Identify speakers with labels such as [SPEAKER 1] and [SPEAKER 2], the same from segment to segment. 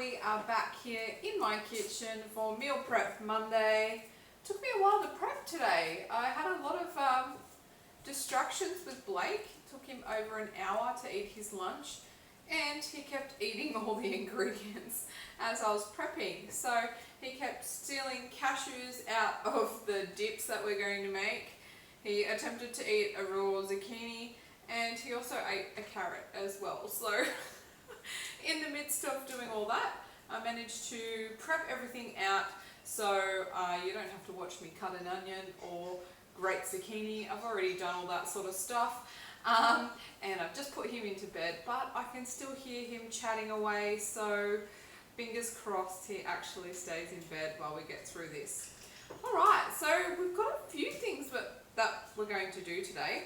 [SPEAKER 1] we are back here in my kitchen for Meal Prep Monday. Took me a while to prep today. I had a lot of distractions with Blake. It took him over an hour to eat his lunch and he kept eating all the ingredients as I was prepping. So he kept stealing cashews out of the dips that we're going to make. He attempted to eat a raw zucchini and he also ate a carrot as well. So in the midst of doing all that, I managed to prep everything out so you don't have to watch me cut an onion or grate zucchini. I've already done all that sort of stuff. And I've just put him into bed, but I can still hear him chatting away, so fingers crossed he actually stays in bed while we get through this. Alright, so we've got a few things that we're going to do today.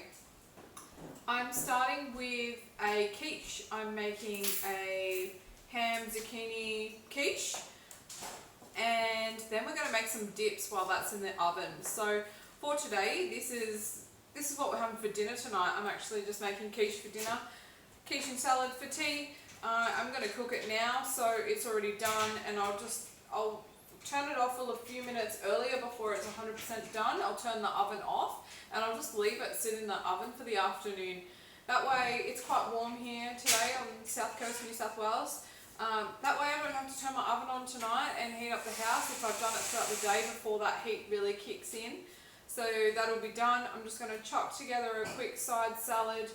[SPEAKER 1] I'm starting with a quiche. I'm making a ham zucchini quiche, and then we're going to make some dips while that's in the oven. So for today, this is what we're having for dinner tonight. I'm actually just making quiche for dinner, quiche and salad for tea. I'm going to cook it now, so it's already done, and I'll turn it off a few minutes earlier before it's 100% done. I'll turn the oven off and I'll just leave it sit in the oven for the afternoon. That way it's quite warm here today on the south coast of New South Wales. That way I don't have to turn my oven on tonight and heat up the house if I've done it throughout the day before that heat really kicks in. So that'll be done. I'm just going to chop together a quick side salad.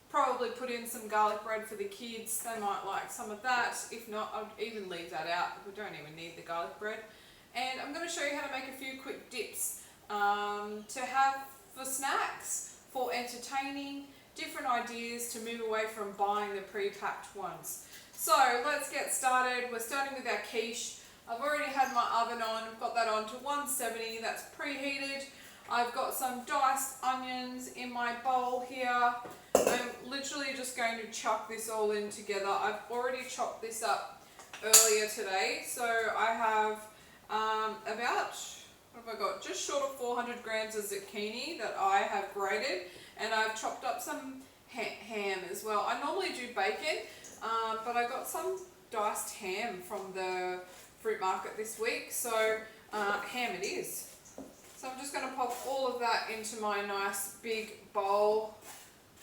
[SPEAKER 1] Probably put in some garlic bread for the kids. They might like some of that. If not, I'll even leave that out. We don't even need the garlic bread. And I'm going to show you how to make a few quick dips to have for snacks, for entertaining, different ideas to move away from buying the pre-packed ones. So let's get started. We're starting with our quiche. I've already had my oven on. I've got that on to 170. That's preheated. I've got some diced onions in my bowl here. I'm literally just going to chuck this all in together. I've already chopped this up earlier today. So I have about, what have I got? Just short of 400 grams of zucchini that I have grated. And I've chopped up some ham as well. I normally do bacon, but I got some diced ham from the fruit market this week. So ham it is. So I'm just going to pop all of that into my nice big bowl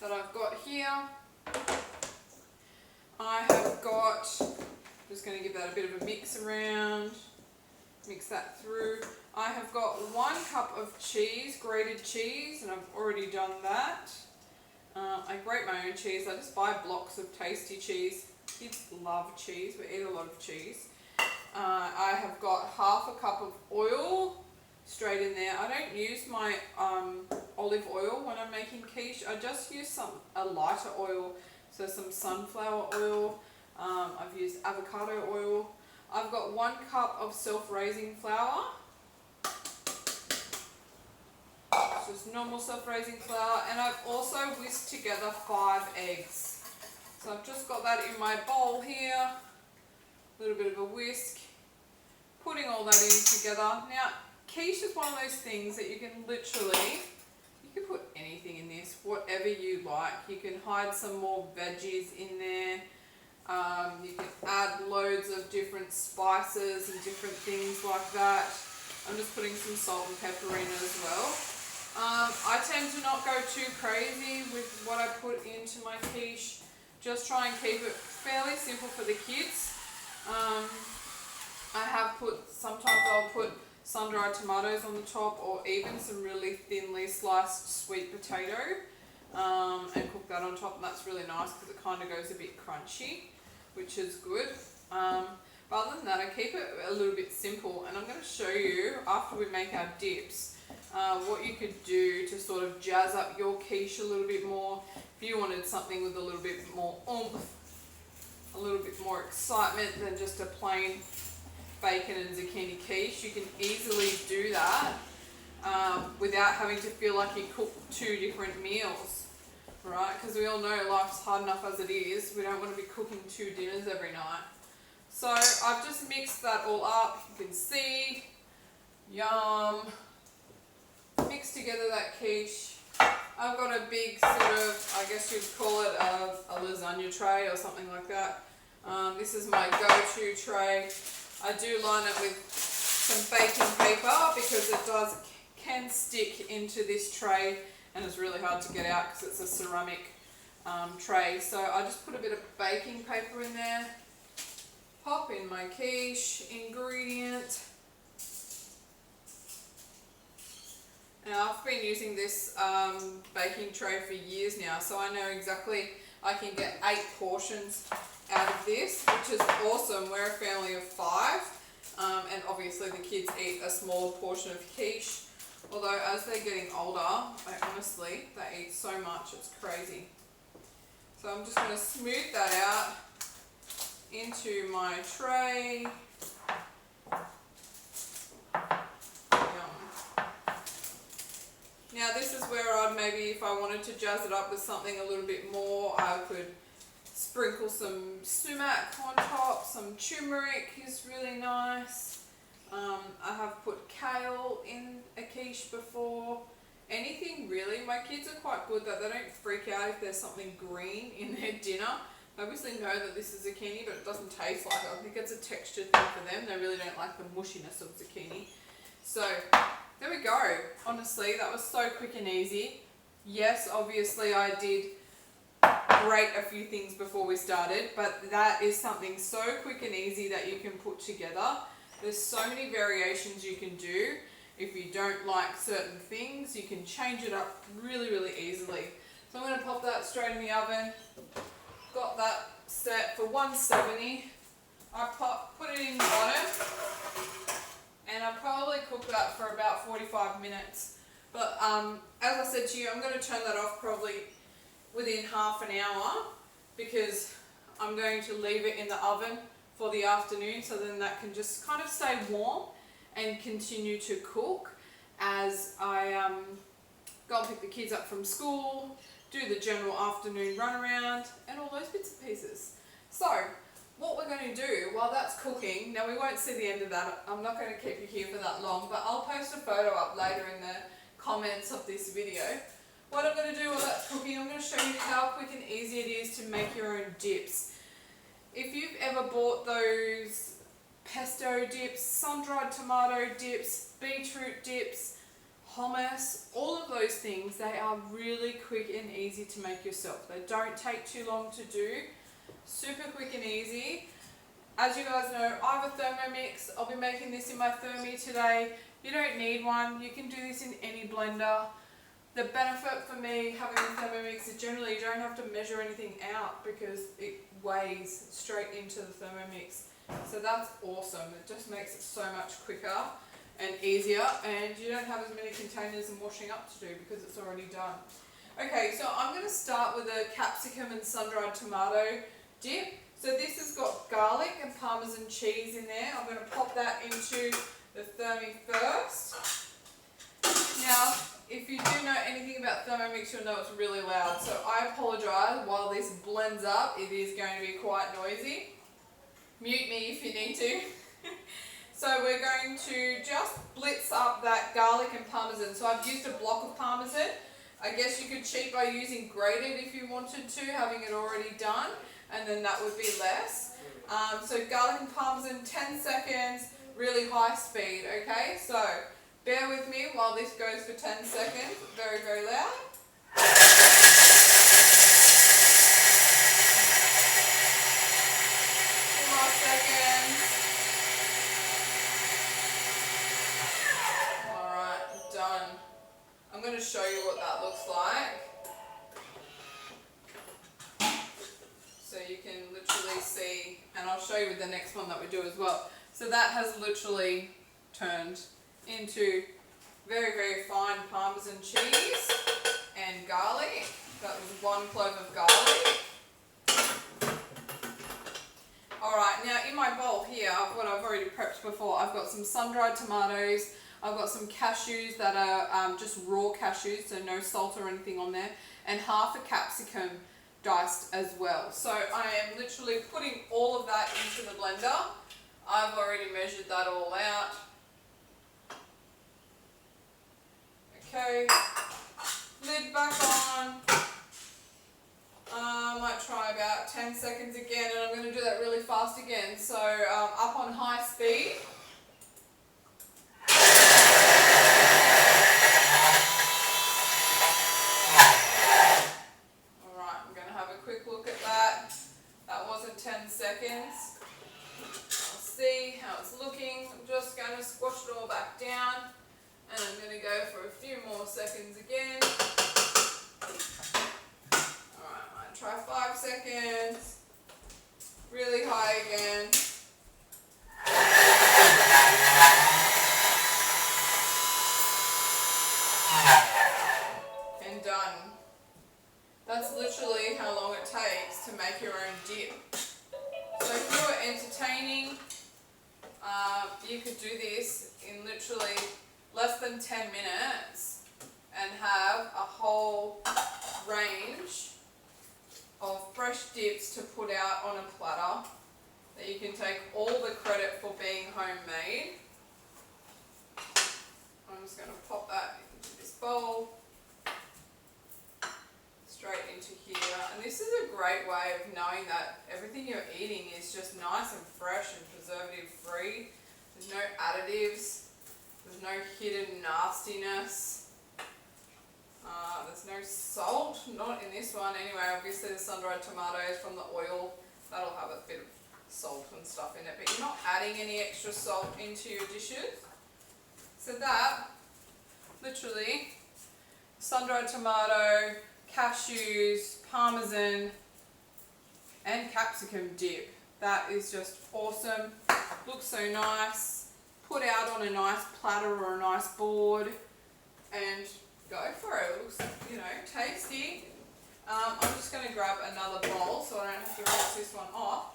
[SPEAKER 1] that I've got here. I have got, just going to give that a bit of a mix around, mix that through. I have got 1 cup of cheese, grated cheese, and I've already done that. I grate my own cheese. I just buy blocks of tasty cheese. Kids love cheese. We eat a lot of cheese. I have got half a cup of oil straight in there. I don't use my olive oil when I'm making quiche. I just use a lighter oil, so some sunflower oil. I've used avocado oil. I've got 1 cup of self-raising flour. It's just normal self-raising flour, and I've also whisked together 5 eggs. So I've just got that in my bowl here. A little bit of a whisk. Putting all that in together. Now, quiche is one of those things that you can literally, you can put anything in this, whatever you like. You can hide some more veggies in there. You can add loads of different spices and different things like that. I'm just putting some salt and pepper in as well. I tend to not go too crazy with what I put into my quiche. Just try and keep it fairly simple for the kids. I have sometimes I'll put sundried tomatoes on the top, or even some really thinly sliced sweet potato, and cook that on top, and that's really nice because it kind of goes a bit crunchy, which is good. But other than that, I keep it a little bit simple, and I'm going to show you after we make our dips what you could do to sort of jazz up your quiche a little bit more. If you wanted something with a little bit more oomph, a little bit more excitement than just a plain bacon and zucchini quiche, you can easily do that without having to feel like you cooked 2 different meals, right? Because we all know life's hard enough as it is. We don't want to be cooking 2 dinners every night. So I've just mixed that all up. You can see, yum. Mixed together that quiche. I've got a big sort of, I guess you'd call it a lasagna tray or something like that. This is my go-to tray. I do line it with some baking paper because it can stick into this tray and it's really hard to get out because it's a ceramic tray. So I just put a bit of baking paper in there, pop in my quiche ingredient. Now I've been using this baking tray for years now, so I know exactly I can get 8 portions out of this, which is awesome. We're a family of 5, and obviously the kids eat a small portion of quiche, although as they're getting older, they eat so much, it's crazy. So I'm just going to smooth that out into my tray. Now this is where I'd maybe, if I wanted to jazz it up with something a little bit more, I could sprinkle some sumac on top, some turmeric is really nice. I have put kale in a quiche before. Anything really. My kids are quite good that they don't freak out if there's something green in their dinner. They obviously know that this is zucchini, but it doesn't taste like it. I think it's a texture thing for them. They really don't like the mushiness of zucchini. So there we go. Honestly, that was so quick and easy. Yes, obviously I did grate a few things before we started, but that is something so quick and easy that you can put together. There's so many variations you can do. If you don't like certain things, you can change it up really, really easily. So I'm going to pop that straight in the oven. Got that set for 170. I put it in the bottom, and I probably cook that for about 45 minutes. But as I said to you, I'm going to turn that off probably within half an hour because I'm going to leave it in the oven for the afternoon, so then that can just kind of stay warm and continue to cook as I go and pick the kids up from school, do the general afternoon run around and all those bits and pieces. So what we're going to do while that's cooking, now we won't see the end of that, I'm not going to keep you here for that long, but I'll post a photo up later in the comments of this video. What I'm going to do while that's cooking, I'm going to show you how quick and easy it is to make your own dips. If you've ever bought those pesto dips, sun-dried tomato dips, beetroot dips, hummus, all of those things, they are really quick and easy to make yourself. They don't take too long to do. Super quick and easy. As you guys know, I have a Thermomix. I'll be making this in my Thermi today. You don't need one. You can do this in any blender. The benefit for me having a Thermomix is generally you don't have to measure anything out because it weighs straight into the Thermomix. So that's awesome. It just makes it so much quicker and easier, and you don't have as many containers and washing up to do because it's already done. Okay, so I'm going to start with a capsicum and sun-dried tomato dip. So this has got garlic and Parmesan cheese in there. I'm going to pop that into the Thermi first. Now, if you do know anything about Thermomix, you'll know it's really loud. So I apologise, while this blends up, it is going to be quite noisy. Mute me if you need to. So we're going to just blitz up that garlic and Parmesan. So I've used a block of Parmesan. I guess you could cheat by using grated if you wanted to, having it already done, and then that would be less. So garlic and Parmesan, 10 seconds, really high speed, okay? So bear with me while this goes for 10 seconds, very, very loud. 2 more seconds. Alright, done. I'm going to show you what that looks like. So you can literally see, and I'll show you with the next one that we do as well. So that has literally turned into very, very fine Parmesan cheese and garlic. That was 1 clove of garlic. Alright, now in my bowl here, what I've already prepped before, I've got some sun-dried tomatoes, I've got some cashews that are just raw cashews, so no salt or anything on there, and half a capsicum diced as well. So I am literally putting all of that into the blender. I've already measured that all out. Okay, lid back on. I might try about 10 seconds again, and I'm going to do that really fast again. So up on high speed. Alright, I'm going to have a quick look at that. That wasn't 10 seconds. I'll see how it's looking. I'm just going to squash it all back down, and I'm going to go for a few more seconds again. Try 5 seconds, really high again. And done. That's literally how long it takes to make your own dip. So if you were entertaining, you could do this in literally less than 10 minutes and have a whole range of fresh dips to put out on a platter that you can take all the credit for being homemade. I'm just going to pop that into this bowl, straight into here. And this is a great way of knowing that everything you're eating is just nice and fresh and preservative free. There's no additives, there's no hidden nastiness. There's no salt, not in this one anyway. Obviously the sun-dried tomatoes from the oil, that'll have a bit of salt and stuff in it, but you're not adding any extra salt into your dishes. So that, literally, sun-dried tomato, cashews, Parmesan, and capsicum dip. That is just awesome. Looks so nice. Put out on a nice platter or a nice board, and go for it. It looks, tasty. I'm just going to grab another bowl so I don't have to rinse this one off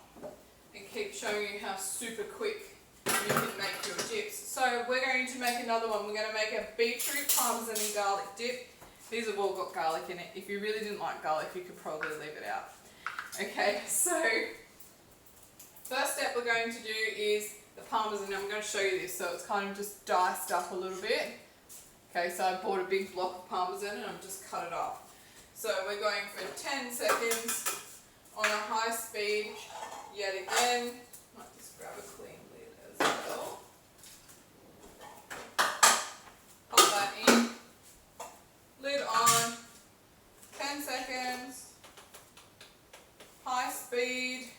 [SPEAKER 1] and keep showing you how super quick you can make your dips. So we're going to make another one. We're going to make a beetroot, parmesan and garlic dip. These have all got garlic in it. If you really didn't like garlic, you could probably leave it out. Okay, so first step we're going to do is the parmesan. I'm going to show you this, so it's kind of just diced up a little bit. Okay, so I bought a big block of Parmesan and I've just cut it off. So we're going for 10 seconds on a high speed yet again. Might just grab a clean lid as well. Pop that in. Lid on. 10 seconds. High speed.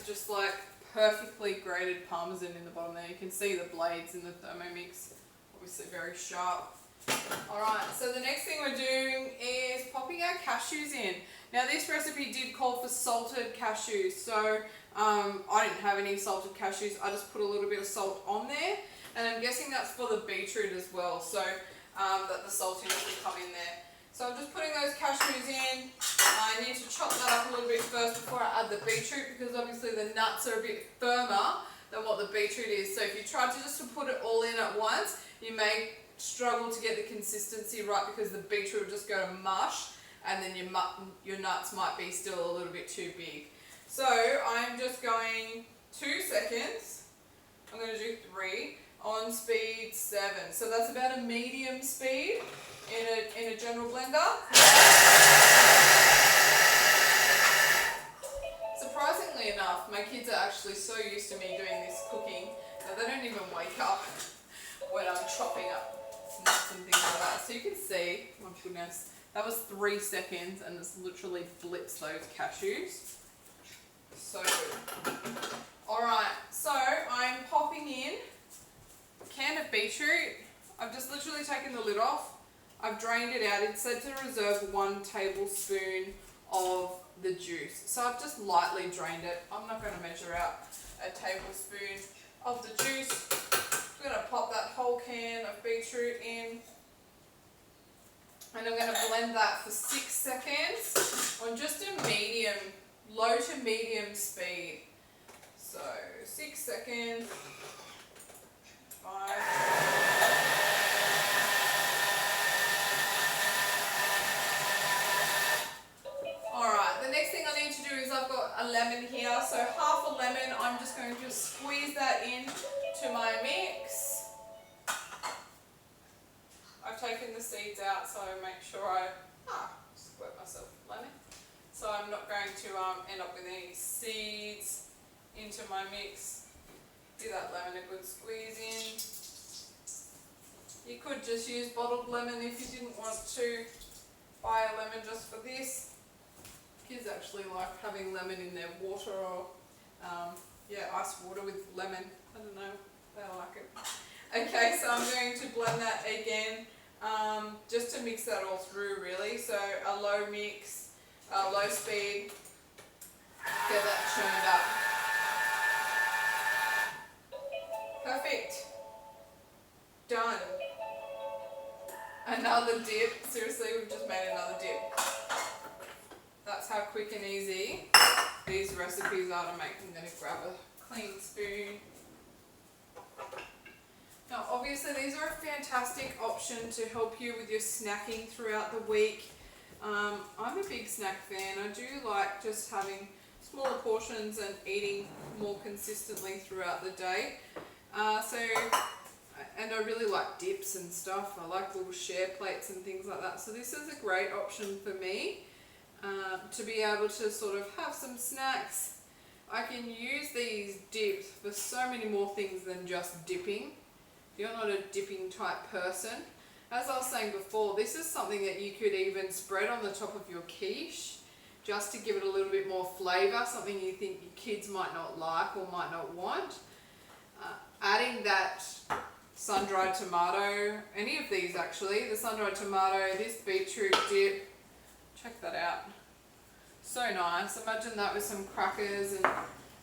[SPEAKER 1] Just like perfectly grated Parmesan in the bottom there. You can see the blades in the Thermomix, obviously very sharp. Alright, so the next thing we're doing is popping our cashews in. Now this recipe did call for salted cashews, so I didn't have any salted cashews. I just put a little bit of salt on there, and I'm guessing that's for the beetroot as well, so that the saltiness will come in there. So I'm just putting those cashews in. I need to chop that up a little bit first before I add the beetroot, because obviously the nuts are a bit firmer than what the beetroot is. So if you try to just put it all in at once, you may struggle to get the consistency right, because the beetroot will just go to mush, and then your nuts might be still a little bit too big. So I'm just going 2 seconds. I'm going to do 3 on speed 7. So that's about a medium speed in a general blender. Surprisingly enough, my kids are actually so used to me doing this cooking that they don't even wake up when I'm chopping up nuts and things like that. So you can see, my goodness, that was 3 seconds and it's literally blitzed those cashews. So good. Alright, so I'm popping in a can of beetroot. I've just literally taken the lid off. I've drained it out. It said to reserve 1 tablespoon of the juice. So I've just lightly drained it. I'm not going to measure out a tablespoon of the juice. I'm going to pop that whole can of beetroot in. And I'm going to blend that for 6 seconds on just a medium, low to medium speed. So 6 seconds, 5, lemon here. So half a lemon, I'm just going to squeeze that in to my mix. I've taken the seeds out so I make sure I squirt myself lemon. So I'm not going to end up with any seeds into my mix. Give that lemon a good squeeze in. You could just use bottled lemon if you didn't want to buy a lemon just for this. Kids actually like having lemon in their water or ice water with lemon. I don't know, they like it. Okay, so I'm going to blend that again, just to mix that all through really. So a low mix, low speed, get that churned up. Perfect. Done. Another dip. Seriously, we've just made another dip. That's how quick and easy these recipes are to make. I'm going to grab a clean spoon. Now obviously these are a fantastic option to help you with your snacking throughout the week. I'm a big snack fan. I do like just having smaller portions and eating more consistently throughout the day. And I really like dips and stuff. I like little share plates and things like that. So this is a great option for me to be able to sort of have some snacks. I can use these dips for so many more things than just dipping. If you're not a dipping type person, as I was saying before, this is something that you could even spread on the top of your quiche just to give it a little bit more flavour, something you think your kids might not like or might not want. Adding that sun-dried tomato, any of these actually, the sun-dried tomato, this beetroot dip, check that out. So nice. Imagine that with some crackers and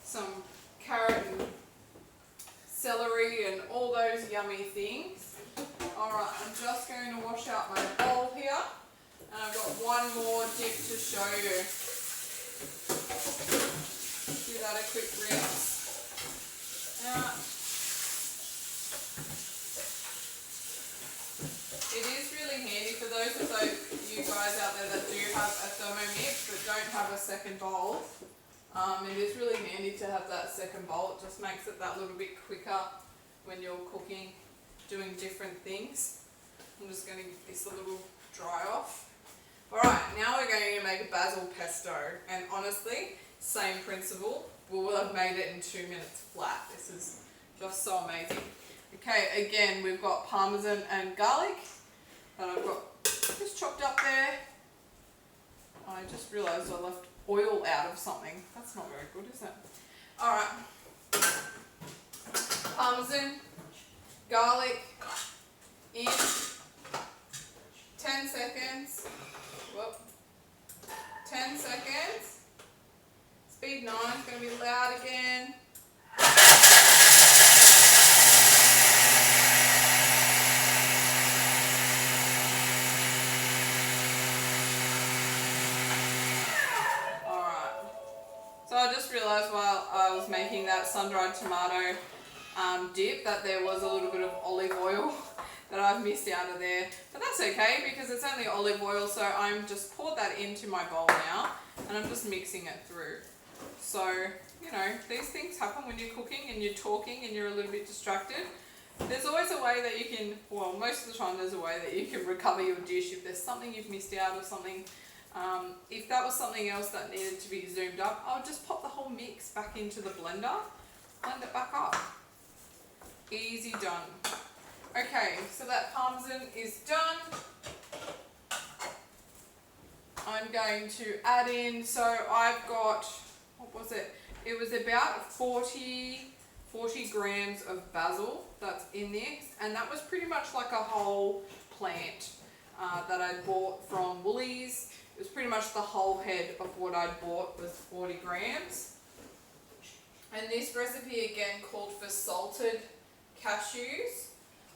[SPEAKER 1] some carrot and celery and all those yummy things. Alright, I'm just going to wash out my bowl here. And I've got one more dip to show you. Give that a quick rinse. Now, it is really handy for those of you guys out there that do have a Thermomix but don't have a second bowl. It is really handy to have that second bowl. It just makes it that little bit quicker when you're cooking, doing different things. I'm just going to give this a little dry off. Alright, now we're going to make a basil pesto. And honestly, same principle. We'll have made it in 2 minutes flat. This is just so amazing. Okay, again, we've got Parmesan and garlic that I've got just chopped up there. I just realised I left oil out of something. That's not very good, is it? Alright. Parmesan, garlic, in 10 seconds. Whoop. 10 seconds. Speed 9 is going to be loud again. So I just realised while I was making that sun-dried tomato dip that there was a little bit of olive oil that I've missed out of there. But that's okay because it's only olive oil, so I'm just poured that into my bowl now and I'm just mixing it through. So, you know, these things happen when you're cooking and you're talking and you're a little bit distracted. There's always a way that you can, well, most of the time there's a way that you can recover your dish if there's something you've missed out or something. If that was something else that needed to be zoomed up, I'll just pop the whole mix back into the blender, blend it back up. Easy done. Okay, so that Parmesan is done. I'm going to add in, so I've got, what was it? It was about 40 grams of basil that's in this, and that was pretty much like a whole plant that I bought from Woolies. It was pretty much the whole head of what I bought was 40 grams. And this recipe again called for salted cashews.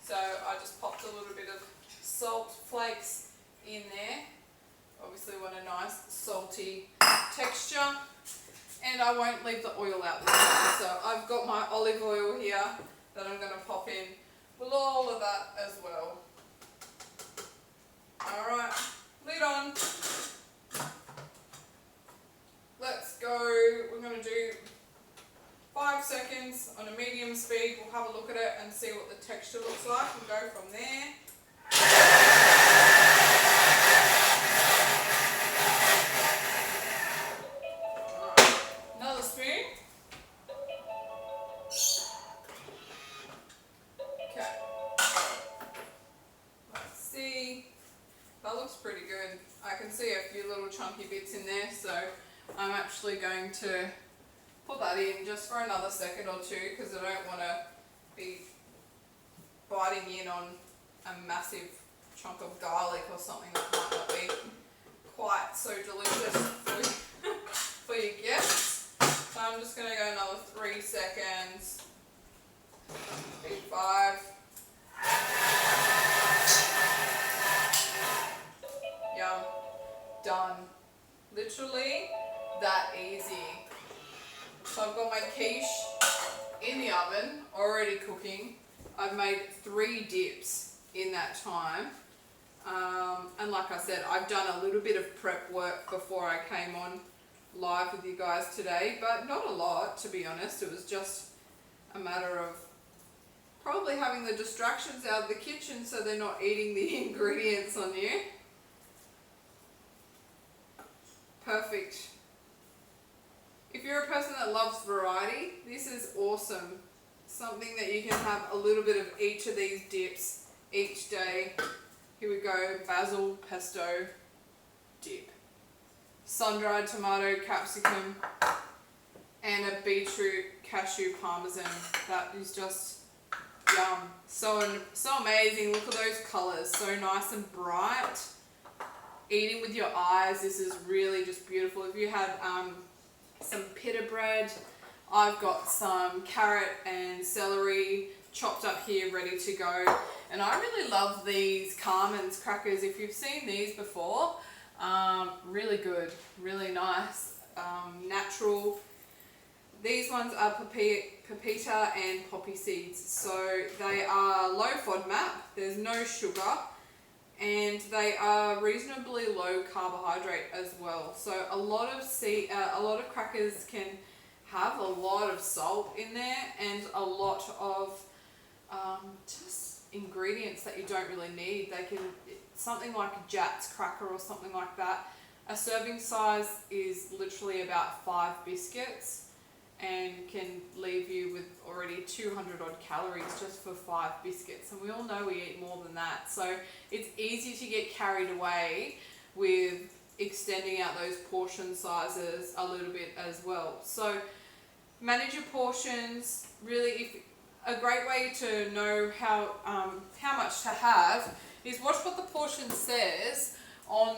[SPEAKER 1] So I just popped a little bit of salt flakes in there. Obviously want a nice salty texture. And I won't leave the oil out this time. So I've got my olive oil here that I'm going to pop in with all of that as well. Alright, lid on. Let's go. We're going to texture looks like and go from there. Alright, another spoon. Okay. Let's see. That looks pretty good. I can see a few little chunky bits in there, so I'm actually going to put that in just for another second or two because I don't want to be biting in on a massive chunk of garlic or something that might not be quite so delicious for your guests. So I'm just going to go another 3 seconds. Big 5. Yum. Done. Literally that easy. So I've got my quiche in the oven, already cooking. I've made 3 dips in that time. And like I said, I've done a little bit of prep work before I came on live with you guys today, but not a lot, to be honest. It was just a matter of probably having the distractions out of the kitchen so they're not eating the ingredients on you. Perfect. If you're a person that loves variety, this is awesome. Something that you can have a little bit of each of these dips each day. Here we go, Basil Pesto dip. Sun-dried tomato, capsicum, and a beetroot cashew Parmesan. That is just yum. So amazing. Look at those colours, so nice and bright. Eating with your eyes, this is really just beautiful. If you had some pita bread, I've got some carrot and celery chopped up here ready to go. And I really love these Carmen's crackers. If you've seen these before, really good, really nice, natural. These ones are pepita and poppy seeds. So they are low FODMAP, there's no sugar, and they are reasonably low carbohydrate as well. So a lot of crackers can have a lot of salt in there and a lot of just ingredients that you don't really need. They can, something like a Jatz cracker or something like that, a serving size is literally about 5 biscuits and can leave you with already 200 odd calories just for 5 biscuits, and we all know we eat more than that. So it's easy to get carried away with extending out those portion sizes a little bit as well. So manage your portions. Really, a great way to know how much to have is watch what the portion says on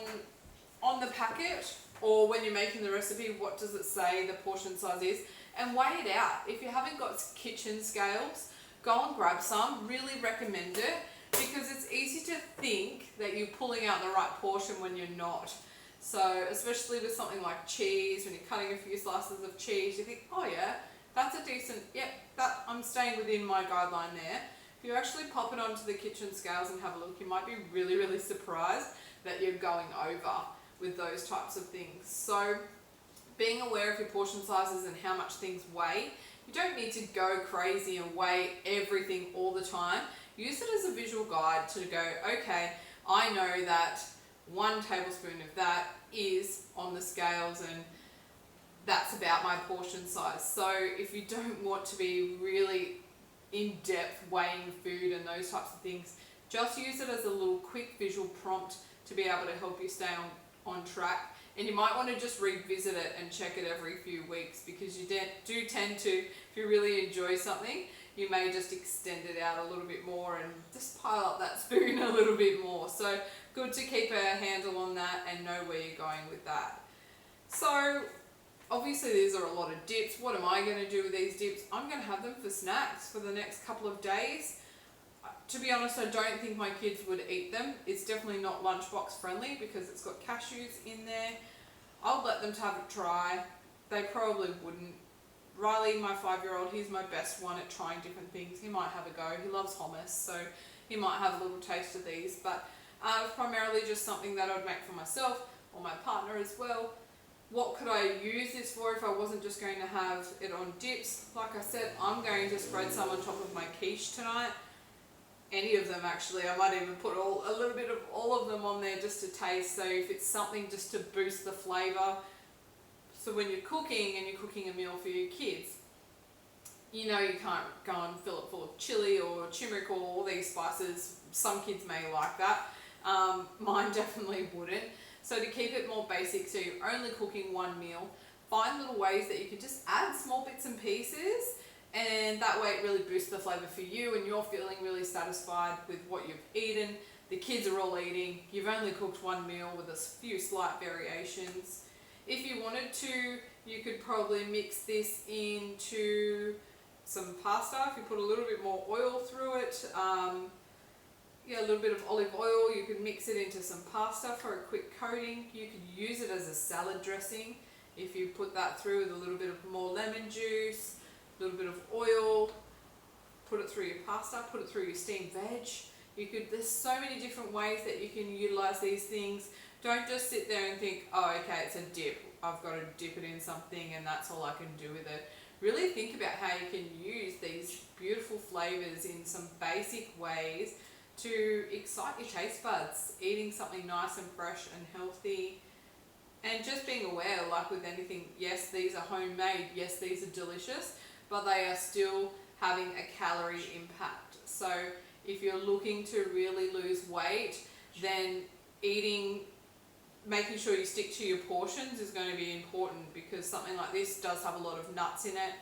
[SPEAKER 1] the packet, or when you're making the recipe, what does it say the portion size is, and weigh it out. If you haven't got kitchen scales, go and grab some. Really recommend it, because it's easy to think that you're pulling out the right portion when you're not. So especially with something like cheese, when you're cutting a few slices of cheese, you think, oh yeah, that's a decent, yep, that I'm staying within my guideline there. If you actually pop it onto the kitchen scales and have a look, you might be really, really surprised that you're going over with those types of things. So being aware of your portion sizes and how much things weigh. You don't need to go crazy and weigh everything all the time. Use it as a visual guide to go, okay, I know that 1 tablespoon of that is on the scales and that's about my portion size. So if you don't want to be really in-depth weighing food and those types of things, just use it as a little quick visual prompt to be able to help you stay on track. And you might want to just revisit it and check it every few weeks, because you do tend to, if you really enjoy something, you may just extend it out a little bit more and just pile up that spoon a little bit more. So good to keep a handle on that and know where you're going with that. So obviously these are a lot of dips. What am I going to do with these dips? I'm going to have them for snacks for the next couple of days. To be honest, I don't think my kids would eat them. It's definitely not lunchbox friendly because it's got cashews in there. I'll let them to have a try. They probably wouldn't. Riley, my 5-year-old, he's my best one at trying different things. He might have a go. He loves hummus, so he might have a little taste of these. But primarily just something that I would make for myself or my partner as well. What could I use this for if I wasn't just going to have it on dips? Like I said, I'm going to spread some on top of my quiche tonight. any of them actually. I might even put a little bit of all of them on there just to taste. So if it's something just to boost the flavour. So when you're cooking and you're cooking a meal for your kids, you know you can't go and fill it full of chili or turmeric or all these spices. Some kids may like that. Mine definitely wouldn't. So to keep it more basic, so you're only cooking one meal, find little ways that you can just add small bits and pieces, and that way it really boosts the flavour for you and you're feeling really satisfied with what you've eaten. The kids are all eating. You've only cooked one meal with a few slight variations. If you wanted to, you could probably mix this into some pasta. If you put a little bit more oil through it, a little bit of olive oil, you could mix it into some pasta for a quick coating. You could use it as a salad dressing if you put that through with a little bit of more lemon juice, a little bit of oil, put it through your pasta, put it through your steamed veg. There's so many different ways that you can utilize these things. Don't just sit there and think, oh, okay, it's a dip. I've got to dip it in something and that's all I can do with it. Really think about how you can use these beautiful flavors in some basic ways to excite your taste buds, eating something nice and fresh and healthy, and just being aware, like with anything, yes, these are homemade, yes, these are delicious, but they are still having a calorie impact. So if you're looking to really lose weight, then making sure you stick to your portions is going to be important, because something like this does have a lot of nuts in it,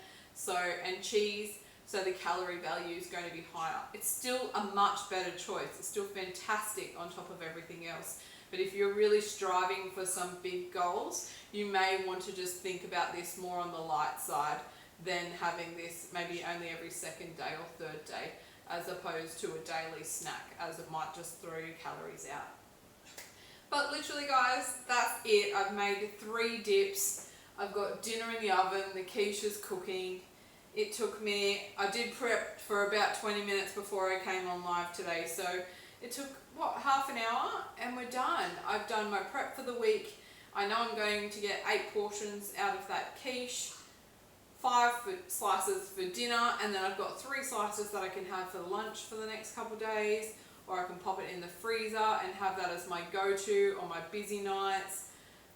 [SPEAKER 1] and cheese, so the calorie value is going to be higher. It's still a much better choice. It's still fantastic on top of everything else. But if you're really striving for some big goals, you may want to just think about this more on the light side than having this maybe only every second day or third day, as opposed to a daily snack, as it might just throw your calories out. But literally guys, that's it. I've made 3 dips. I've got dinner in the oven, the quiche is cooking. It took me, I did prep for about 20 minutes before I came on live today, so it took, half an hour and we're done. I've done my prep for the week. I know I'm going to get 8 portions out of that quiche, 5 slices for dinner, and then I've got 3 slices that I can have for lunch for the next couple of days, or I can pop it in the freezer and have that as my go-to on my busy nights,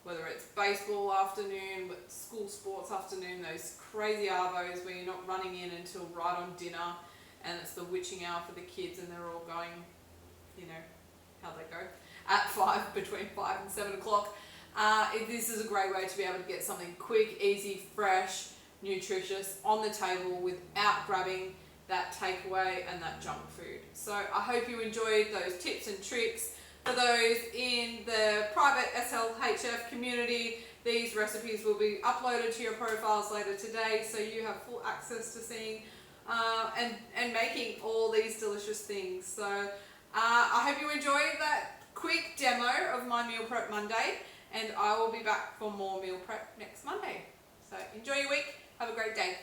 [SPEAKER 1] whether it's baseball afternoon, school sports afternoon, those crazy arvos where you're not running in until right on dinner and it's the witching hour for the kids and they're all going, you know, how they go, at between 5 and 7 o'clock. This is a great way to be able to get something quick, easy, fresh, nutritious on the table without grabbing that takeaway and that junk food. So I hope you enjoyed those tips and tricks. For those in the private SLHF community, these recipes will be uploaded to your profiles later today, so you have full access to seeing and making all these delicious things. So I hope you enjoyed that quick demo of my Meal Prep Monday, and I will be back for more meal prep next Monday. So enjoy your week. Have a great day.